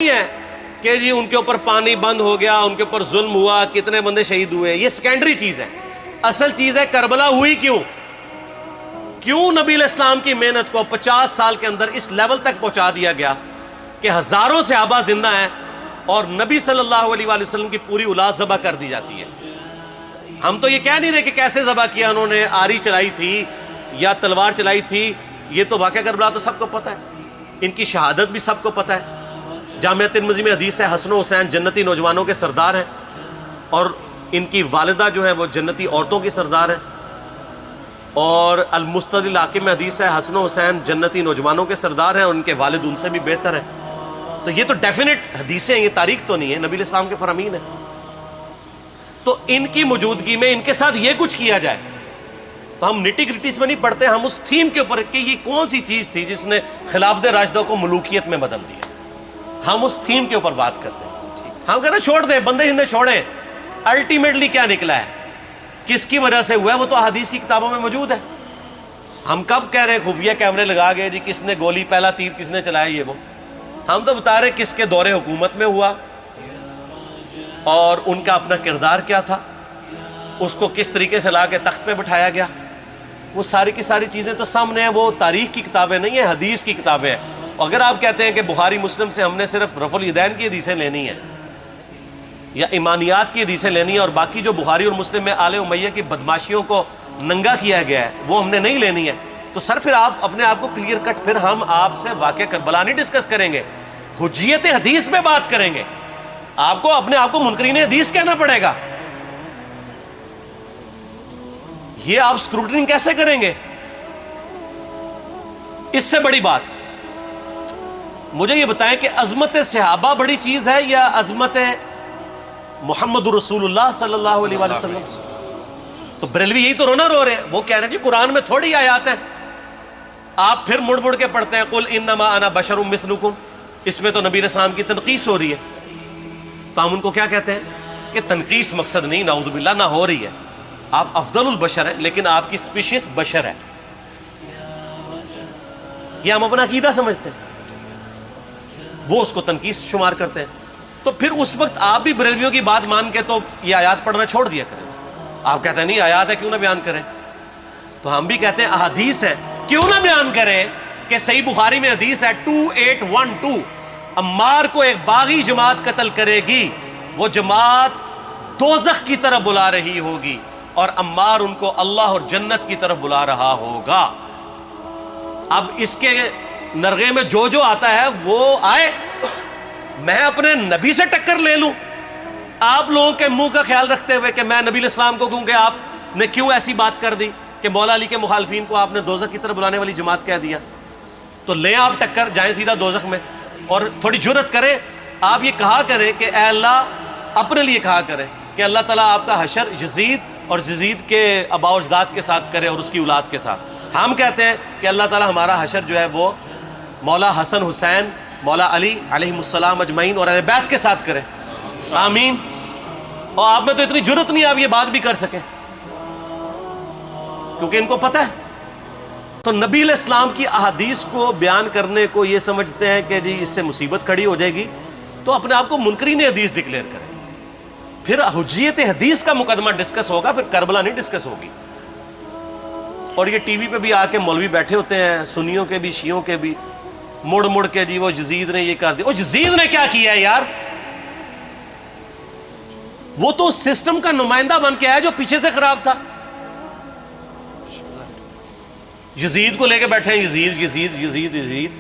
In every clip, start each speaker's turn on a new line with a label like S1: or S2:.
S1: ہے کہ جی ان کے اوپر پانی بند ہو گیا، ان کے اوپر ظلم ہوا، کتنے بندے شہید ہوئے، یہ سیکنڈری چیز ہے. اصل چیز ہے کربلا ہوئی کیوں نبی علیہ السلام کی محنت کو 50 سال کے اندر اس لیول تک پہنچا دیا گیا کہ ہزاروں صحابہ زندہ ہیں اور نبی صلی اللہ علیہ وآلہ وسلم کی پوری اولاد ذبح کر دی جاتی ہے. ہم تو یہ کہہ نہیں رہے کہ کیسے ذبح کیا انہوں نے، آری چلائی تھی یا تلوار چلائی تھی، یہ تو واقعہ کربلا تو سب کو پتہ ہے، ان کی شہادت بھی سب کو پتہ ہے. جامعہ ترمذی میں حدیث ہے حسن و حسین جنتی نوجوانوں کے سردار ہیں اور ان کی والدہ جو ہے وہ جنتی عورتوں کی سردار ہیں. اور المستدرک الحاکم میں حدیث ہے حسن و حسین جنتی نوجوانوں کے سردار ہیں اور ان کے والد ان سے بھی بہتر ہیں. تو یہ تو ڈیفینٹ حدیثیں ہیں، یہ تاریخ تو نہیں ہے، نبی علیہ السلام کے فرامین ہیں. تو ان کی موجودگی میں ان کے ساتھ یہ کچھ کیا جائے تو ہم نٹی گریٹیز میں نہیں پڑھتے، ہم اس تھیم کے اوپر کہ یہ کون سی چیز تھی جس نے خلافت راشدہ کو ملوکیت میں بدل دیا، ہم اس تھیم کے اوپر بات کرتے ہیں. ہم کہتے ہیں چھوڑ دیں، بندے ہندے چھوڑیں. الٹیمیٹلی کیا نکلا ہے، کس کی وجہ سے ہوا ہے، وہ تو احادیث کی کتابوں میں موجود ہے. ہم کب کہہ رہے ہیں خفیہ کیمرے لگا گئے جی کس نے گولی پہلا تیر کس نے چلایا، یہ وہ ہم تو بتا رہے کس کے دور حکومت میں ہوا اور ان کا اپنا کردار کیا تھا، اس کو کس طریقے سے لا کے تخت پہ بٹھایا گیا. وہ ساری کی ساری چیزیں تو سامنے ہیں، وہ تاریخ کی کتابیں نہیں ہیں، حدیث کی کتابیں ہیں. اگر آپ کہتے ہیں کہ بخاری مسلم سے ہم نے صرف رفع الیدین کی حدیثیں لینی ہیں یا ایمانیات کی حدیثیں لینی ہیں اور باقی جو بخاری اور مسلم میں آل امیہ کی بدماشیوں کو ننگا کیا گیا ہے وہ ہم نے نہیں لینی ہے، تو سر پھر آپ اپنے آپ کو کلیئر کٹ، پھر ہم آپ سے واقعہ کربلا نہیں ڈسکس کریں گے، حجیت حدیث میں بات کریں گے. آپ کو اپنے آپ کو منکرین حدیث کہنا پڑے گا. یہ آپ اسکروٹنگ کیسے کریں گے؟ اس سے بڑی بات مجھے یہ بتائیں کہ عظمت صحابہ بڑی چیز ہے یا عظمت محمد رسول اللہ صلی اللہ علیہ وآلہ وسلم؟ تو بریلوی یہی تو رونا رو رہے ہیں، وہ کہہ رہے ہیں کہ قرآن میں تھوڑی آیات ہیں. آپ پھر مڑ مڑ کے پڑھتے ہیں قل انما انا بشر مثلکم، اس میں تو نبی علیہ السلام کی تنقیص ہو رہی ہے. تو ہم ان کو کیا کہتے ہیں کہ تنقیص مقصد نہیں، نعوذ باللہ نہ ہو رہی ہے، آپ افضل البشر ہیں لیکن آپ کی سپیشیز بشر ہے. یہ ہم اپنا عقیدہ سمجھتے ہیں، وہ اس کو تنقیص شمار کرتے ہیں. تو پھر اس وقت آپ بھی بریلویوں کی بات مان کے تو یہ آیات پڑھنا چھوڑ دیا کریں. آپ کہتے ہیں نہیں آیات ہے کیوں نہ بیان کریں، تو ہم بھی کہتے ہیں احادیث ہے کیوں نہ بیان کریں. کہ صحیح بخاری میں حدیث ہے 2812 عمار کو ایک باغی جماعت قتل کرے گی، وہ جماعت دوزخ کی طرف بلا رہی ہوگی اور عمار ان کو اللہ اور جنت کی طرف بلا رہا ہوگا. اب اس کے نرغے میں جو آتا ہے وہ آئے، میں اپنے نبی سے ٹکر لے لوں آپ لوگوں کے منہ کا خیال رکھتے ہوئے کہ میں نبی علیہ السلام کو کہوں کہ آپ نے کیوں ایسی بات کر دی کہ مولا علی کے مخالفین کو آپ نے دوزخ کی طرف بلانے والی جماعت کہہ دیا. تو لیں آپ ٹکر، جائیں سیدھا دوزخ میں. اور تھوڑی جرت کریں، آپ یہ کہا کریں کہ اے اللہ، اپنے لیے کہا کریں کہ اللہ تعالیٰ آپ کا حشر یزید اور یزید کے آباء و اجداد کے ساتھ کرے اور اس کی اولاد کے ساتھ. ہم کہتے ہیں کہ اللہ تعالیٰ ہمارا حشر جو ہے وہ مولا حسن حسین، مولا علی علیہ السلام اجمعین اور اہل بیت کے ساتھ کرے، آمین. اور آپ میں تو اتنی جرت نہیں آپ یہ بات بھی کر سکیں کیونکہ ان کو پتہ ہے. تو نبی علیہ السلام کی احادیث کو بیان کرنے کو یہ سمجھتے ہیں کہ جی اس سے مصیبت کھڑی ہو جائے گی، تو اپنے آپ کو منکرین حدیث ڈکلیئر کریں. پھر حجیت حدیث کا مقدمہ ڈسکس ہوگا، پھر کربلا نہیں ڈسکس ہوگی. اور یہ ٹی وی پہ بھی آ کے مولوی بیٹھے ہوتے ہیں، سنیوں کے بھی شیعوں کے بھی، مڑ مڑ کے جی وہ یزید نے یہ کر دیا. وہ یزید نے کیا کیا ہے یار؟ وہ تو سسٹم کا نمائندہ بن کے آیا جو پیچھے سے خراب تھا. یزید کو لے کے بیٹھے ہیں، یزید یزید یزید یزید.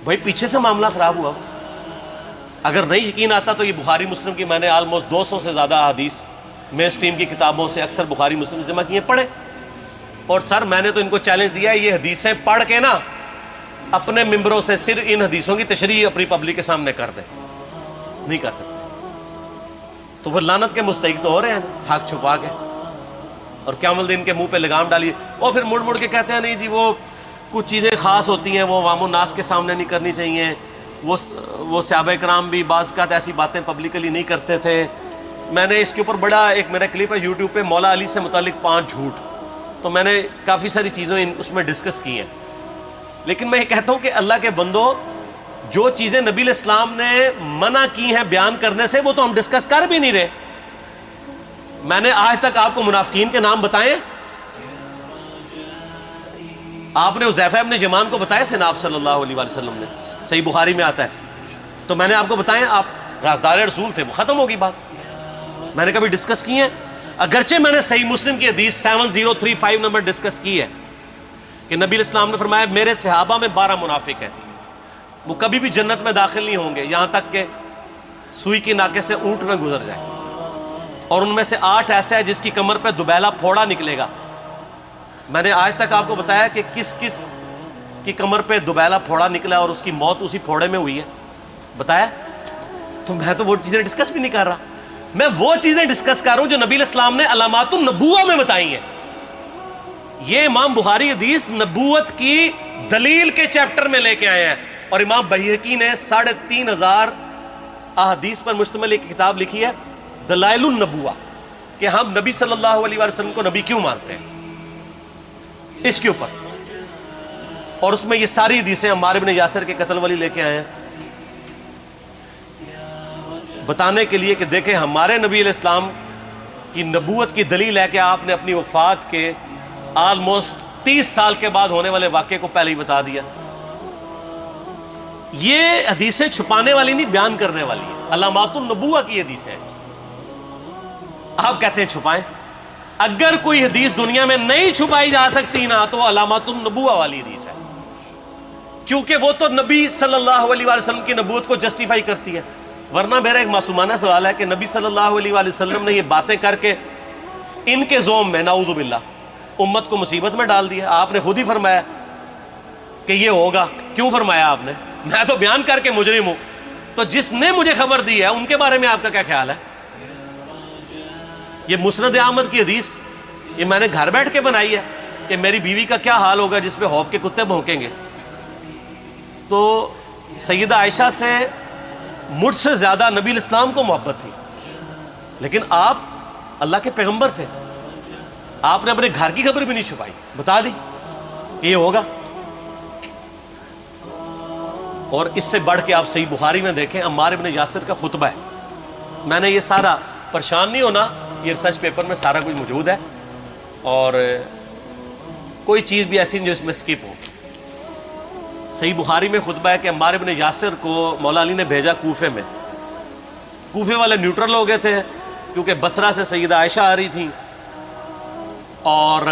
S1: بھائی پیچھے سے معاملہ خراب ہوا. اگر نہیں یقین آتا تو یہ بخاری مسلم کی میں نے آلموسٹ 200 سے زیادہ حدیث مین سٹریم کی کتابوں سے اکثر بخاری مسلم جمع کیے، پڑھے. اور سر میں نے تو ان کو چیلنج دیا ہے، یہ حدیثیں پڑھ کے نا اپنے ممبروں سے صرف ان حدیثوں کی تشریح اپنی پبلک کے سامنے کر دیں. نہیں کر سکتے تو پھر لعنت کے مستحق تو ہو رہے ہیں حق چھپا کے، اور قیام الدین کے منہ پہ لگام ڈالیے. اور پھر مڑ مڑ کے کہتے ہیں نہیں جی وہ کچھ چیزیں خاص ہوتی ہیں وہ عوام الناس کے سامنے نہیں کرنی چاہیے. وہ صحابہ کرام بھی بعض کا ایسی باتیں پبلکلی نہیں کرتے تھے. میں نے اس کے اوپر بڑا ایک میرا کلپ ہے یوٹیوب پہ، مولا علی سے متعلق 5 جھوٹ، تو میں نے کافی ساری چیزیں اس میں ڈسکس کی ہیں. لیکن میں یہ کہتا ہوں کہ اللہ کے بندو، جو چیزیں نبی علیہ السلام نے منع کی ہیں بیان کرنے سے وہ تو ہم ڈسکس کر بھی نہیں رہے. میں نے آج تک آپ کو منافقین کے نام بتائے؟ آپ نے حذیفہ ابن یمان کو بتائے تھے نا آپ صلی اللہ علیہ وآلہ وسلم نے؟ صحیح بخاری میں آتا ہے. تو میں نے آپ کو بتائے، آپ رازدار رسول تھے، وہ ختم ہوگی بات. میں نے کبھی ڈسکس کی ہے؟ اگرچہ میں نے صحیح مسلم کی حدیث 7035 نمبر ڈسکس کی ہے کہ نبی علیہ السلام نے فرمایا میرے صحابہ میں 12 منافق ہیں، وہ کبھی بھی جنت میں داخل نہیں ہوں گے یہاں تک کہ سوئی کی ناکے سے اونٹ نہ گزر جائے، اور ان میں سے 8 ایسا ہے جس کی کمر پہ دوبیلا پھوڑا نکلے گا. میں نے آج تک آپ کو بتایا کہ کس کس کی کمر پہ دوبیلا پھوڑا نکلا اور اس کی موت اسی پھوڑے میں ہوئی ہے؟ بتایا؟ تو میں تو وہ چیزیں ڈسکس بھی نہیں کر رہا، میں وہ چیزیں ڈسکس کر رہا ہوں جو نبی علیہ السلام نے علامات النبوہ میں بتائی ہیں. یہ امام بخاری حدیث نبوت کی دلیل کے چیپٹر میں لے کے آئے ہیں، اور امام بہقی نے 3500 احادیث پر مشتمل ایک کتاب لکھی ہے دلائل النبوہ، کہ ہم نبی صلی اللہ علیہ وسلم کو نبی کیوں مانتے ہیں، اس کے اوپر. اور اس میں یہ ساری حدیثیں عمار بن یاسر کے قتل والی لے کے آئے ہیں بتانے کے لیے کہ دیکھیں ہمارے نبی علیہ السلام کی نبوت کی دلیل ہے کہ آپ نے اپنی وفات کے آلموسٹ 30 سال کے بعد ہونے والے واقعے کو پہلے ہی بتا دیا. یہ حدیثیں چھپانے والی نہیں، بیان کرنے والی ہیں، علامات النبوہ کی حدیثیں ہیں. آپ کہتے ہیں چھپائیں. اگر کوئی حدیث دنیا میں نہیں چھپائی جا سکتی نا تو علامات النبوہ والی حدیث ہے، کیونکہ وہ تو نبی صلی اللہ علیہ وسلم کی نبوت کو جسٹیفائی کرتی ہے. ورنہ میرا ایک معصومانہ سوال ہے کہ نبی صلی اللہ علیہ وسلم نے یہ باتیں کر کے ان کے زوم میں نعوذ باللہ امت کو مصیبت میں ڈال دیا. آپ نے خود ہی فرمایا کہ یہ ہوگا. کیوں فرمایا آپ نے؟ میں تو بیان کر کے مجرم ہوں. تو جس نے مجھے خبر دی ہے ان کے بارے میں آپ کا کیا خیال ہے؟ یہ مسند احمد کی حدیث یہ میں نے گھر بیٹھ کے بنائی ہے کہ میری بیوی کا کیا حال ہوگا جس پہ خوف کے کتے بھونکیں گے. تو سیدہ عائشہ سے مجھ سے زیادہ نبی علیہ السلام کو محبت تھی، لیکن آپ اللہ کے پیغمبر تھے، آپ نے اپنے گھر کی خبر بھی نہیں چھپائی، بتا دی کہ یہ ہوگا. اور اس سے بڑھ کے آپ صحیح بخاری میں دیکھیں عمار بن یاسر کا خطبہ ہے. میں نے یہ سارا، پریشان نہیں ہونا، یہ ریسرچ پیپر میں سارا کچھ موجود ہے، اور کوئی چیز بھی ایسی نہیں جو اس میں سکپ ہو. صحیح بخاری میں خطبہ ہے کہ عمار بن یاسر کو مولا علی نے بھیجا کوفے میں. کوفے والے نیوٹرل ہو گئے تھے کیونکہ بصرہ سے سیدہ عائشہ آ رہی تھیں، اور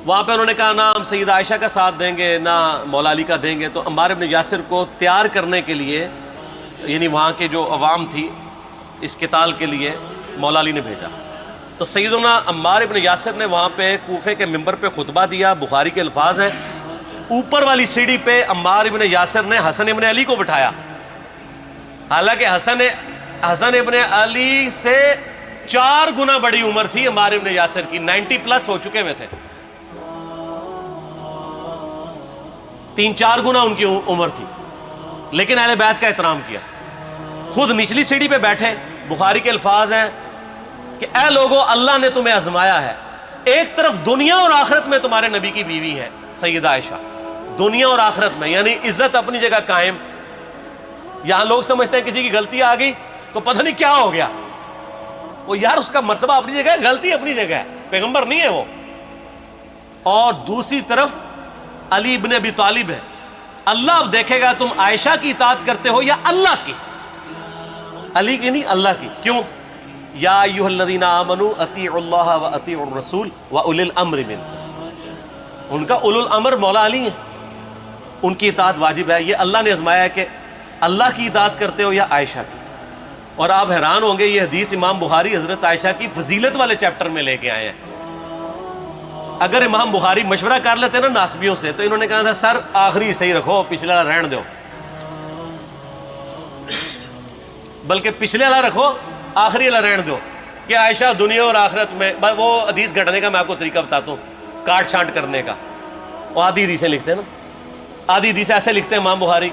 S1: وہاں پہ انہوں نے کہا نہ ہم سیدہ عائشہ کا ساتھ دیں گے نہ مولا علی کا دیں گے. تو عمار بن یاسر کو تیار کرنے کے لیے، یعنی وہاں کے جو عوام تھی اس قتال کے لیے، مولا علی نے بھیجا. تو سیدنا عمار بن یاسر نے وہاں پہ کوفے کے ممبر پہ خطبہ دیا. بخاری کے الفاظ ہیں، اوپر والی سیڑھی پہ عمار بن یاسر نے حسن ابن علی کو بٹھایا، حالانکہ حسن ابن علی سے 4 گنا بڑی عمر تھی عمار بن یاسر کی، 90 پلس ہو چکے ہوئے تھے، 3-4 گنا ان کی عمر تھی. لیکن اہل بیت کا احترام کیا، خود نچلی سیڑھی پہ بیٹھے. بخاری کے الفاظ ہیں کہ اے لوگو اللہ نے تمہیں آزمایا ہے، ایک طرف دنیا اور آخرت میں تمہارے نبی کی بیوی ہے سیدہ عائشہ، دنیا اور آخرت میں، یعنی عزت اپنی جگہ قائم. یہاں لوگ سمجھتے ہیں کسی کی غلطی آ گئی تو پتہ نہیں کیا ہو گیا. وہ یار اس کا مرتبہ اپنی جگہ ہے، غلطی اپنی جگہ ہے، پیغمبر نہیں ہے وہ. اور دوسری طرف علی ابن ابی طالب ہے. اللہ اب دیکھے گا تم عائشہ کی اطاعت کرتے ہو یا اللہ کی. علی کی نہیں، اللہ کی. کیوں؟ یا ایھا الذین آمنوا اطیعوا اللہ واطیعوا الرسول واولی الامر منکم. ان کا اولو الامر مولا علی ہیں، ان کی اطاعت واجب ہے. یہ اللہ نے آزمایا ہے کہ اللہ کی اطاعت کرتے ہو یا عائشہ کی. اور آپ حیران ہوں گے یہ حدیث امام بخاری حضرت عائشہ کی فضیلت والے چیپٹر میں لے کے آئے ہیں. اگر امام بخاری مشورہ کر لیتے نا ناسبیوں سے تو انہوں نے کہا تھا سر آخری صحیح رکھو، پچھلے والا رہن دو، بلکہ پچھلے والا رکھو آخری والا رہن دو، کہ عائشہ دنیا اور آخرت میں. وہ حدیث گھڑنے کا میں آپ کو طریقہ بتاتا ہوں، کاٹ چھانٹ کرنے کا. وہ آدھی حدیثیں لکھتے ہیں نا، آدھی حدیث ایسے لکھتے ہیں امام بخاری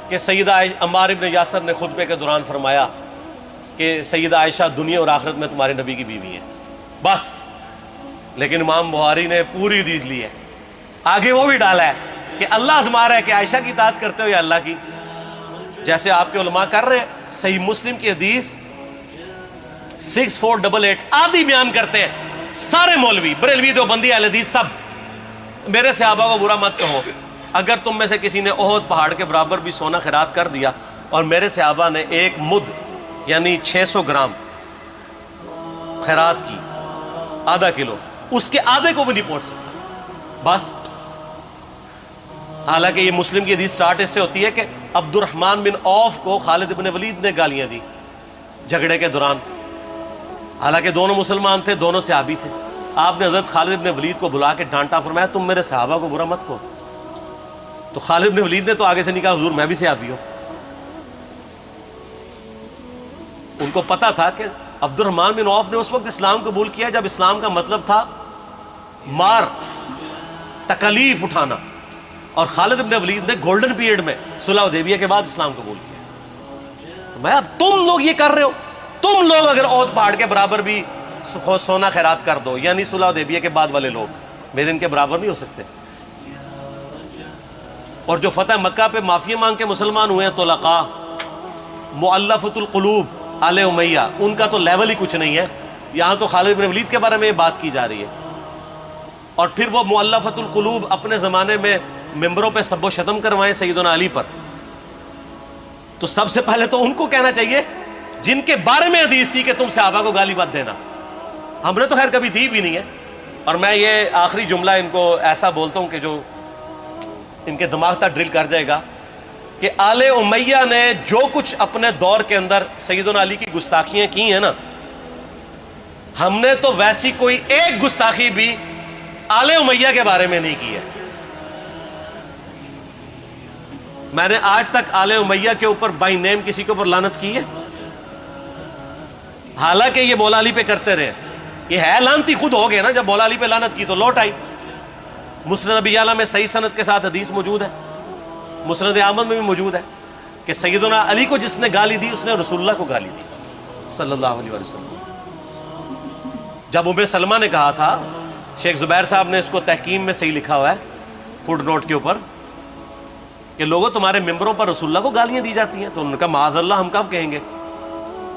S1: کہ سیدہ عمار بن یاسر نے خطبے کے دوران فرمایا کہ سیدہ عائشہ دنیا اور آخرت میں تمہارے نبی کی بیوی ہے، بس. لیکن امام بخاری نے پوری حدیث لی ہے، آگے وہ بھی ڈالا ہے کہ اللہ آزما رہا ہے کہ عائشہ کی اطاعت کرتے ہو یا اللہ کی، جیسے آپ کے علماء کر رہے ہیں۔ صحیح مسلم کی حدیث 6488 آدھی بیان کرتے ہیں سارے مولوی، بریلوی، دیوبندی، اہل حدیث سب، میرے صحابہ کو برا مت کہو، اگر تم میں سے کسی نے احد پہاڑ کے برابر بھی سونا خیرات کر دیا اور میرے صحابہ نے ایک مد یعنی 600 گرام خیرات کی، آدھا کلو، اس کے آدھے کو بھی نہیں پہنچ سکتا بس۔ حالانکہ یہ مسلم کی حدیث سٹارٹ اس سے ہوتی ہے کہ عبد الرحمن بن عوف کو خالد بن ولید نے گالیاں دی جھگڑے کے دوران، حالانکہ دونوں مسلمان تھے، دونوں صحابی تھے۔ آپ نے حضرت خالد بن ولید کو بلا کے ڈانٹا، فرمایا تم میرے صحابہ کو برا مت کہو۔ تو خالد بن ولید نے تو آگے سے نہیں کہا حضور میں بھی صحابی ہوں۔ ان کو پتا تھا کہ عبد الرحمن بن عوف نے اس وقت اسلام قبول کیا جب اسلام کا مطلب تھا مار، تکلیف اٹھانا، اور خالد بن ولید نے گولڈن پیریڈ میں صلح حدیبیہ کے بعد اسلام قبول کیا۔ میں اب تم لوگ یہ کر رہے ہو، تم لوگ اگر احد پہاڑ کے برابر بھی سونا خیرات کر دو، یعنی صلح حدیبیہ کے بعد والے لوگ میرے ان کے برابر نہیں ہو سکتے۔ اور جو فتح مکہ پہ معافی مانگ کے مسلمان ہوئے ہیں طلقاء، مؤلفۃ القلوب آل امیہ، ان کا تو لیول ہی کچھ نہیں ہے۔ یہاں تو خالد بن ولید کے بارے میں یہ بات کی جا رہی ہے، اور پھر وہ مؤلفۃ القلوب اپنے زمانے میں ممبروں پہ سب و شتم کروائیں سیدنا علی پر، تو سب سے پہلے تو ان کو کہنا چاہیے جن کے بارے میں حدیث تھی کہ تم صحابہ کو گالی مت دینا۔ ہم نے تو خیر کبھی دی بھی نہیں ہے۔ اور میں یہ آخری جملہ ان کو ایسا بولتا ہوں کہ جو ان کے دماغ تک ڈرل کر جائے گا کہ آل امیہ نے جو کچھ اپنے دور کے اندر سیدنا علی کی گستاخیاں کی ہیں نا، ہم نے تو ویسی کوئی ایک گستاخی بھی آل امیہ کے بارے میں نہیں کی ہے۔ میں نے آج تک آل امیہ کے اوپر بائی نیم کسی کے اوپر لعنت کی ہے؟ حالانکہ یہ مولا علی پہ کرتے رہے، یہ ہے لعنتی خود ہو گئے نا، جب مولا علی پہ لعنت کی تو لوٹ آئی۔ مسند ابی یعلا میں صحیح سند کے ساتھ حدیث موجود ہے، مسند احمد میں بھی موجود ہے کہ سیدنا علی کو جس نے گالی دی اس نے رسول اللہ کو گالی دی صلی اللہ علیہ وسلم۔ جب ام سلمہ نے کہا تھا، شیخ زبیر صاحب نے اس کو تحکیم میں صحیح لکھا ہوا ہے فوٹ نوٹ کے اوپر، کہ لوگوں تمہارے ممبروں پر رسول اللہ کو گالیاں دی جاتی ہیں، تو انہوں نے کہا معاذ اللہ، ہم کب کہیں گے،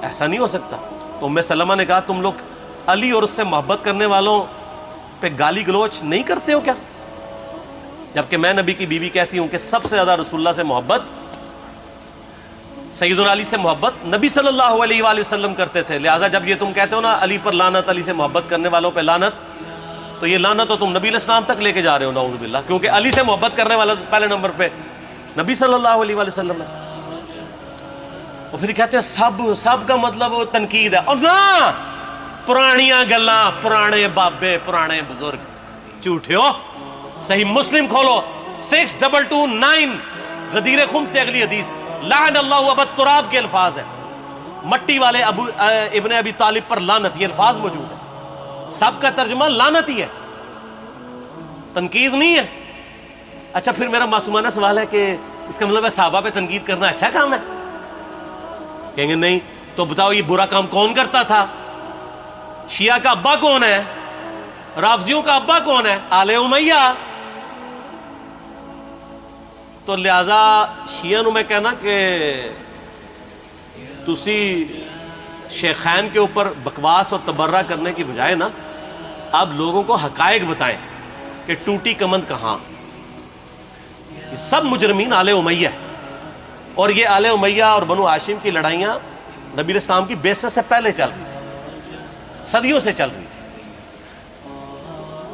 S1: ایسا نہیں ہو سکتا۔ تو ام سلمہ نے کہا تم لوگ علی اور اس سے محبت کرنے والوں پہ گالی گلوچ نہیں کرتے ہو کیا؟ جبکہ میں نبی کی بیوی کہتی ہوں کہ سب سے زیادہ رسول اللہ سے محبت، سیدنا علی سے محبت نبی صلی اللہ علیہ وآلہ وسلم کرتے تھے۔ لہٰذا جب یہ تم کہتے ہو نا علی پر لعنت، علی سے محبت کرنے والوں پہ لعنت، تو یہ لعنت تو تم نبی علیہ السلام تک لے کے جا رہے ہو نعوذ باللہ، کیونکہ علی سے محبت کرنے والا پہلے نمبر پہ نبی صلی اللہ علیہ وآلہ وسلم ہے۔ اور پھر کہتے ہیں سب کا مطلب تنقید ہے، اور نہ، پرانیاں گلاں، پرانے بابے، پرانے بزرگ جھوٹے ہو۔ صحیح مسلم کھولو 6229 غدیر خم سے اگلی حدیث، لعن اللہ ابا التراب کے الفاظ ہیں، مٹی والے ابن ابی طالب پر لعنت، یہ الفاظ موجود ہے۔ سب کا ترجمہ لعنت ہی ہے، تنقید نہیں ہے۔ اچھا پھر میرا معصومانہ سوال ہے کہ اس کا مطلب ہے صحابہ پہ تنقید کرنا اچھا کام ہے؟ کہیں گے نہیں، تو بتاؤ یہ برا کام کون کرتا تھا؟ شیعہ کا ابا کون ہے؟ رافضیوں کا ابا کون ہے؟ آل امیہ۔ تو لہذا شیعہ نو میں کہنا کہ تسی شیخین کے اوپر بکواس اور تبرہ کرنے کی بجائے نا آپ لوگوں کو حقائق بتائیں کہ ٹوٹی کمند کہاں۔ یہ سب مجرمین آل امیہ ہے، اور یہ آل امیہ اور بنو ہاشم کی لڑائیاں نبی علیہ السلام کی بعثت سے پہلے چل رہی تھی، صدیوں سے چل رہی تھی۔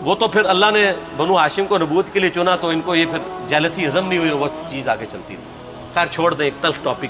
S1: وہ تو پھر اللہ نے بنو ہاشم کو نبوت کے لیے چنا، تو ان کو یہ پھر جیلسی ہضم نہیں ہوئی، وہ چیز آگے چلتی رہی۔ خیر چھوڑ دیں، ایک تلخ ٹاپک